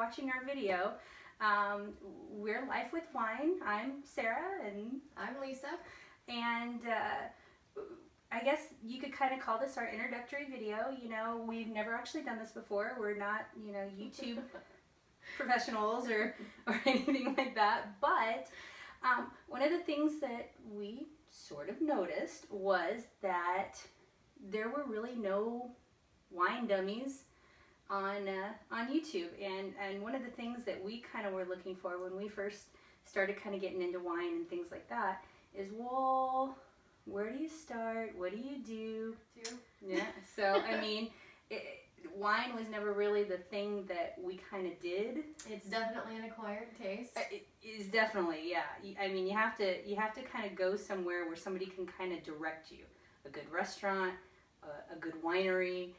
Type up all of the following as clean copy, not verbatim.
watching our video. We're Life with Wine. I'm Sarah, and I'm Lisa. And I guess you could kind of call this our introductory video. You know, we've never actually done this before. We're not, YouTube professionals or anything like that. But one of the things that we sort of noticed was that there were really no wine dummies on YouTube, and one of the things that we kind of were looking for when we first started kind of getting into wine and things like that is, well, where do you start? What do you do? Yeah. So I mean, wine was never really the thing that we kind of did. It's definitely an acquired taste. It is definitely, yeah. I mean, you have to kind of go somewhere where somebody can kind of direct you. A good restaurant, a good winery.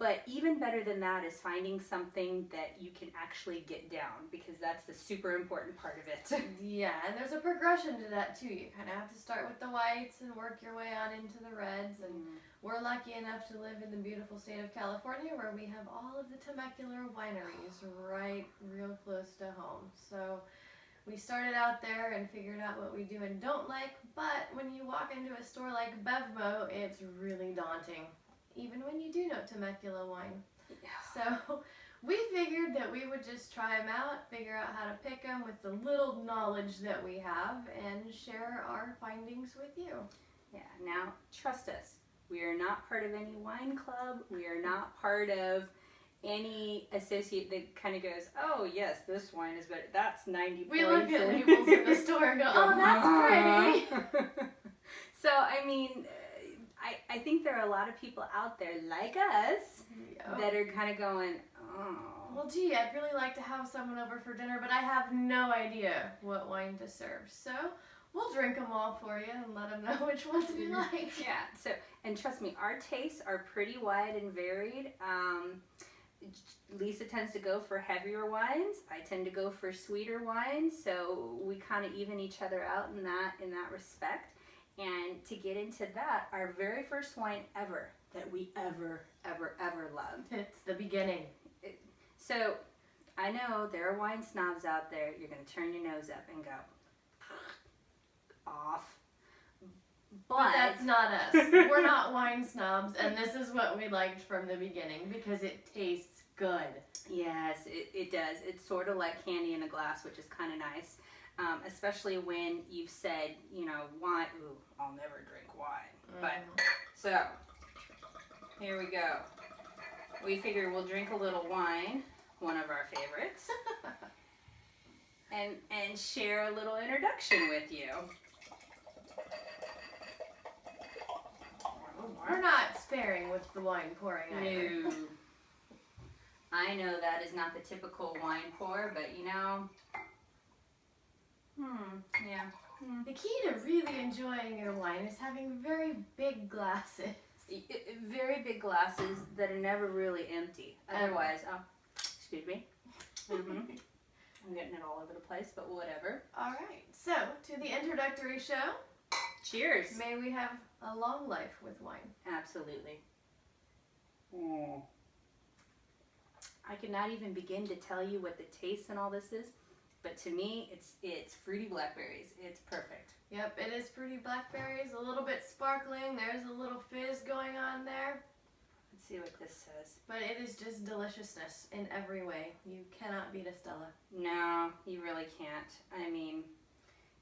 But even better than that is finding something that you can actually get down, because that's the super important part of it. Yeah, and there's a progression to that too. You kind of have to start with the whites and work your way on into the reds. And we're lucky enough to live in the beautiful state of California, where we have all of the Temecula wineries right real close to home. So we started out there and figured out what we do and don't like, but when you walk into a store like Bevmo, it's really daunting, even when you do know Temecula wine. Yeah. So we figured that we would just try them out, figure out how to pick them with the little knowledge that we have, and share our findings with you. Yeah, now trust us, we are not part of any wine club. We are not part of any associate that kind of goes, oh yes, this wine is better. That's 90 We points. look at labels in the store and go, oh, that's pretty. So, I mean, I think there are a lot of people out there like us that are kind of going, oh. Well, gee, I'd really like to have someone over for dinner, but I have no idea what wine to serve. So we'll drink them all for you and let them know which ones we like. Yeah, so, and trust me, our tastes are pretty wide and varied. Lisa tends to go for heavier wines. I tend to go for sweeter wines. So we kind of even each other out in that respect. And to get into that, our very first wine ever that we ever loved. It's the beginning. So I know there are wine snobs out there. You're going to turn your nose up and go off. But that's not us. We're not wine snobs, and this is what we liked from the beginning because it tastes good. Yes, it does. It's sort of like candy in a glass, which is kind of nice. Especially when you've said, wine, ooh, I'll never drink wine. But, so, here we go. We figure we'll drink a little wine, one of our favorites, and share a little introduction with you. We're not sparing with the wine pouring either. No. I know that is not the typical wine pour, but yeah. The key to really enjoying your wine is having very big glasses. Very big glasses that are never really empty. Otherwise, excuse me. I'm getting it all over the place, but whatever. All right. So, to the introductory show. Cheers. May we have a long life with wine. Absolutely. Oh. I cannot even begin to tell you what the taste and all this is. But to me, it's fruity blackberries. It's perfect. Yep, it is fruity blackberries, a little bit sparkling. There's a little fizz going on there. Let's see what this says. But it is just deliciousness in every way. You cannot beat a Stella. No, you really can't. I mean,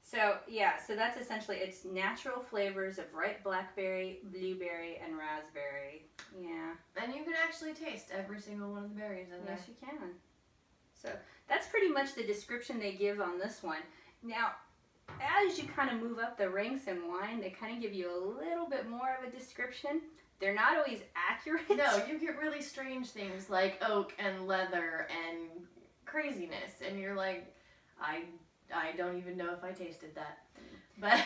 so that's essentially, it's natural flavors of ripe blackberry, blueberry, and raspberry. Yeah. And you can actually taste every single one of the berries in there. Yes, you can. So that's pretty much the description they give on this one. Now, as you kind of move up the ranks in wine, they kind of give you a little bit more of a description. They're not always accurate. No, you get really strange things like oak and leather and craziness, and you're like, I don't even know if I tasted that. But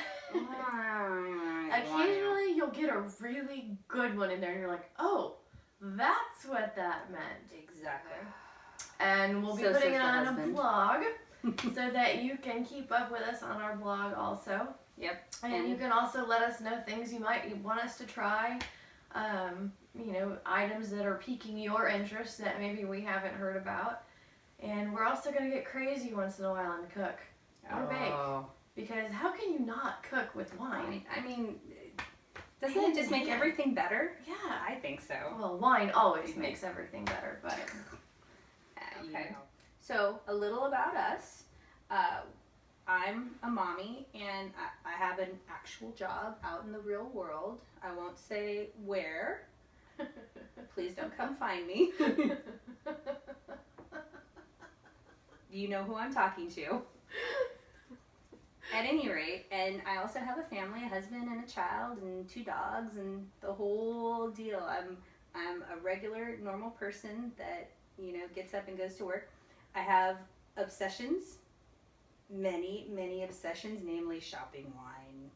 occasionally you'll get a really good one in there, and you're like, oh, that's what that meant. Exactly. And we'll be putting it on a blog so that you can keep up with us on our blog also. Yep. And you can also let us know things you might want us to try. Items that are piquing your interest that maybe we haven't heard about. And we're also going to get crazy once in a while and cook. Or bake. Because how can you not cook with wine? I mean, doesn't it just make everything better? Yeah. I think so. Well, wine always makes everything better, but... Okay. So, a little about us. I'm a mommy, and I have an actual job out in the real world. I won't say where. Please don't come find me. You know who I'm talking to. At any rate, and I also have a family, a husband and a child and 2 dogs and the whole deal. I'm a regular, normal person that, you know, gets up and goes to work. I have obsessions, many obsessions, namely shopping wine,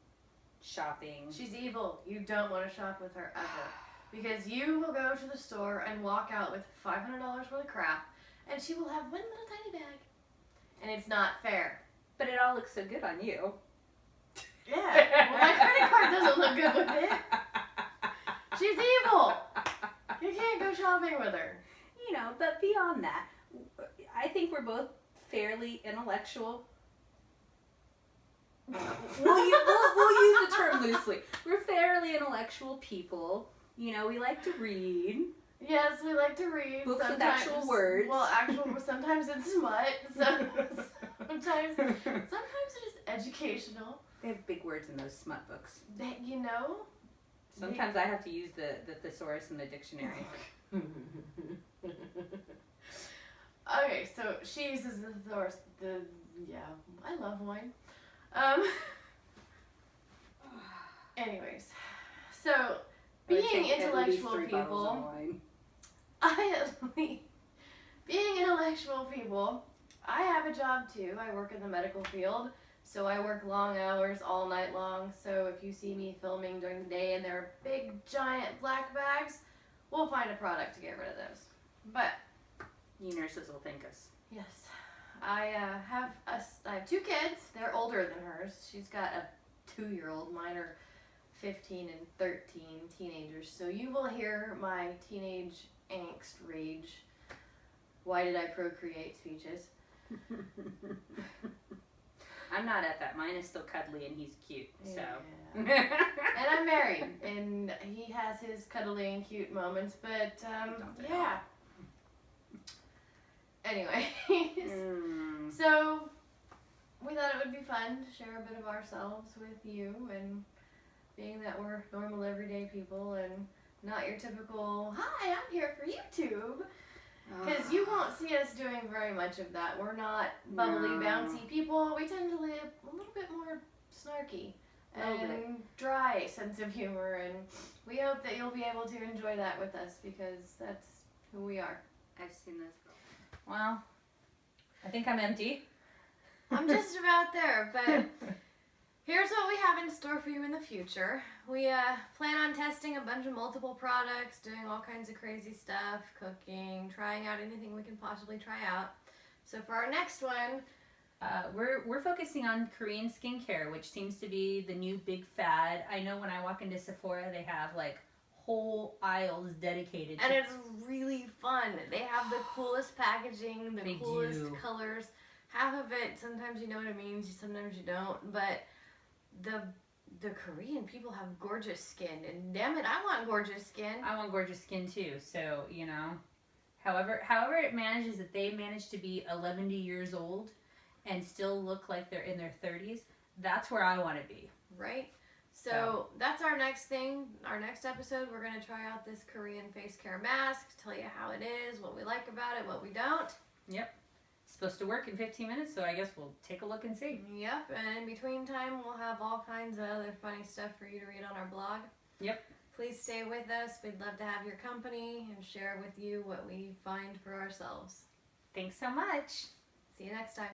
shopping. She's evil. You don't want to shop with her ever. Because you will go to the store and walk out with $500 worth of crap, and she will have one little tiny bag. And it's not fair. But it all looks so good on you. Yeah. Well, my credit card doesn't look good with it. She's evil. You can't go shopping with her. You know, but beyond that, I think we're both fairly intellectual. We'll use the term loosely. We're fairly intellectual people. You know, we like to read. Yes, we like to read. Books with actual words. Well, sometimes it's smut. Sometimes it is educational. They have big words in those smut books. That, you know. Sometimes I have to use the thesaurus in the dictionary. Okay, so she uses the thesaurus. I love wine. Anyways, so being intellectual people, being intellectual people, I have a job too. I work in the medical field, so I work long hours all night long. So if you see me filming during the day and there are big giant black bags, we'll find a product to get rid of those. But you nurses will thank us. yes, I have 2 kids. They're older than hers. She's got a 2-year-old. Mine are 15 and 13, teenagers. So you will hear my teenage angst, rage, why did I procreate speeches. I'm not at that. Mine is still cuddly and he's cute. So. Yeah. And I'm married, and he has his cuddly and cute moments. But yeah. Anyway, so we thought it would be fun to share a bit of ourselves with you, and being that we're normal everyday people and not your typical, hi, I'm here for YouTube. Because you won't see us doing very much of that. We're not bubbly, bouncy people. We tend to live a little bit more snarky and dry sense of humor. And we hope that you'll be able to enjoy that with us, because that's who we are. I've seen this. Well, I think I'm empty. I'm just about there, but here's what we have in store for you in the future. We plan on testing a bunch of multiple products, doing all kinds of crazy stuff, cooking, trying out anything we can possibly try out. So for our next one, we're focusing on Korean skincare, which seems to be the new big fad. I know when I walk into Sephora, they have like whole aisles dedicated and to it's really fun. They have the coolest packaging, the coolest colors. Half of it, sometimes you know what it means, sometimes you don't, but the Korean people have gorgeous skin, and damn it, I want gorgeous skin. I want gorgeous skin too. So, you know, however it manages that they manage to be 11 years old and still look like they're in their 30s, that's where I want to be. Right? So that's our next thing. Our next episode, we're going to try out this Korean face care mask, tell you how it is, what we like about it, what we don't. Yep. It's supposed to work in 15 minutes, so I guess we'll take a look and see. Yep, and in between time, we'll have all kinds of other funny stuff for you to read on our blog. Yep. Please stay with us. We'd love to have your company and share with you what we find for ourselves. Thanks so much. See you next time.